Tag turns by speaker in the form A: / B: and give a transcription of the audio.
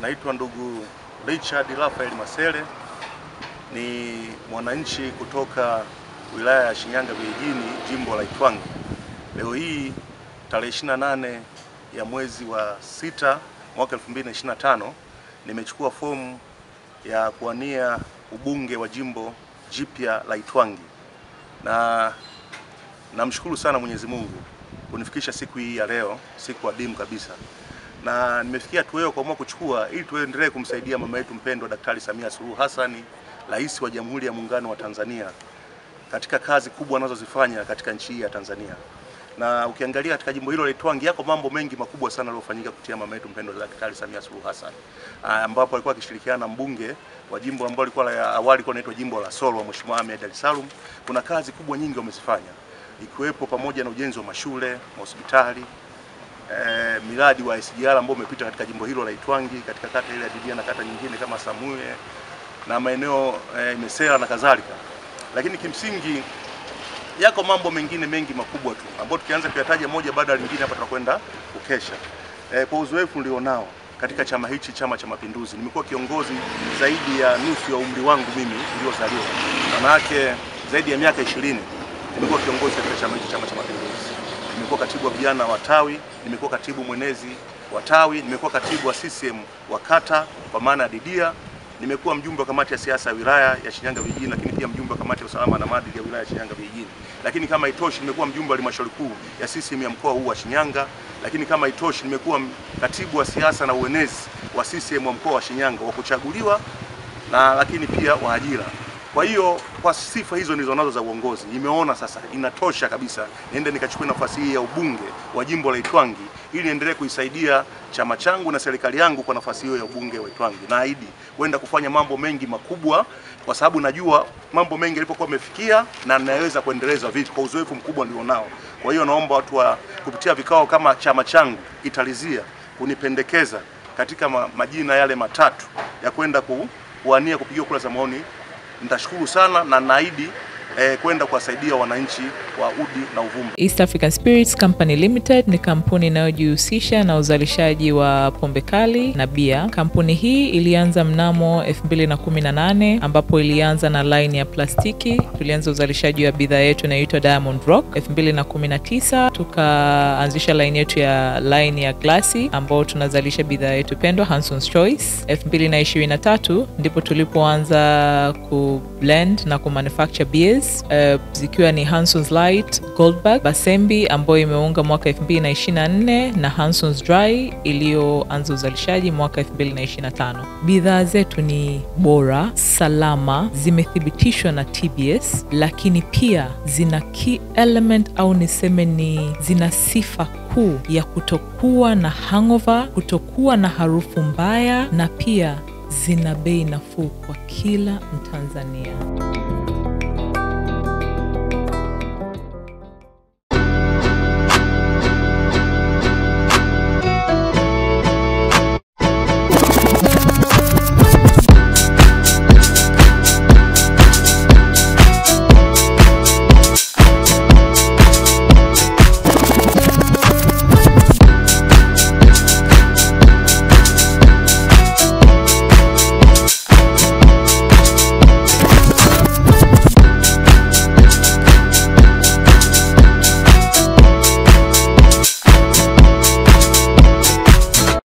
A: Naitwa ndugu Richard Raphael Masele, ni mwananchi kutoka wilaya ya Shinyanga Vijijini, jimbo la Itwangi. Leo hii tarehe 28 ya mwezi wa 6 mwaka 2025 nimechukua fomu ya kuwania ubunge wa jimbo jipya la Itwangi, na namshukuru sana Mwenyezi Mungu kunifikisha siku hii ya leo, siku adimu kabisa. Na nimefikia tuweo kuamua kuchukua ili tuendelee kumsaidia mama yetu mpendwa Daktari Samia Suluhu Hassan, Rais wa Jamhuri ya Muungano wa Tanzania, katika kazi kubwa anazozifanya katika nchi hii ya Tanzania. Na ukiangalia katika jimbo hilo la Itwangi yako mambo mengi makubwa sana yaliyofanyika kupitia mama yetu mpendwa Daktari Samia Suluhu Hassan, ambapo alikuwa akishirikiana na mbunge wa jimbo ambalo lilikuwa la awali lilikuwa linaitwa jimbo la Solwa, Mheshimiwa Ahmed Ally Salum. Kuna kazi kubwa nyingi wamezifanya, ikiwepo pamoja na ujenzi wa mashule, hospitali, miradi wa SGR ambao umepita katika jimbo hilo la Itwangi, katika kata ile ya Didia na kata nyingine kama Samuye na maeneo Mesera na kadhalika. Lakini kimsingi yako mambo mengine mengi makubwa tu ambayo tukianza kuyataja moja baada ya lingine hapa tutakwenda kukesha. Kwa uzoefu nilionao katika chama hichi, Chama cha Mapinduzi, nimekuwa kiongozi zaidi ya nusu ya umri wangu mimi niliozaliwa. Maana yake zaidi ya miaka 20 nimekuwa kiongozi katika chama hichi, Chama cha Mapinduzi. Nimekuwa katibu wa vijana wa tawi, nimekuwa katibu mwenezi wa tawi, nimekuwa katibu wa CCM wa kata kwa maana ya Didia, nimekuwa mjumbe wa kamati ya siasa ya wilaya ya Shinyanga Vijijini, lakini pia mjumbe wa kamati ya usalama na maadili ya wilaya ya Shinyanga Vijijini. Lakini kama itoshi, nimekuwa mjumbe wa halmashauri kuu ya CCM ya mkoa huu wa Shinyanga. Lakini kama itoshi, nimekuwa katibu wa siasa na uenezi wa CCM wa mkoa wa Shinyanga wa kuchaguliwa na lakini pia wa ajira. Kwa hiyo kwa sifa hizo nilizonazo za uongozi, nimeona sasa inatosha kabisa niende nikachukue nafasi hii ya ubunge wa jimbo la Itwangi ili niendelee kuisaidia chama changu na serikali yangu kwa nafasi hiyo ya ubunge wa Itwangi. Naahidi kwenda kufanya mambo mengi makubwa, kwa sababu najua mambo mengi yalipokuwa yamefikia na naweza kuendeleza vitu kwa uzoefu mkubwa nilionao. Kwa hiyo naomba watu wa kupitia vikao kama chama changu italizia kunipendekeza katika majina yale matatu ya kwenda kuwania kupigia kura za maoni. Nitashukuru sana na naahidi kwenda kuwasaidia wananchi wa Udi na Uvumba.
B: East African Spirits Company Limited ni kampuni inayojihusisha na uzalishaji wa pombe kali na bia. Kampuni hii ilianza mnamo 2018 ambapo ilianza na line ya plastiki. Tulianza uzalishaji wa bidhaa yetu inayoitwa Diamond Rock. 2019 tukaanzisha line yetu ya line ya glasi ambao tunazalisha bidhaa yetu pendwa Hanson's Choice. 2023 ndipo tulipoanza ku blend na ku manufacture beers zikiwa ni Hanson's Light, Goldberg, Basembi ambayo imeunga mwaka 2024 na Hanson's Dry iliyoanza uzalishaji mwaka 2025. Bidhaa zetu ni bora, salama, zimethibitishwa na TBS, lakini pia zina key element au niseme ni zina sifa kuu ya kutokuwa na hangover, kutokuwa na harufu mbaya, na pia zina bei nafuu kwa kila Mtanzania.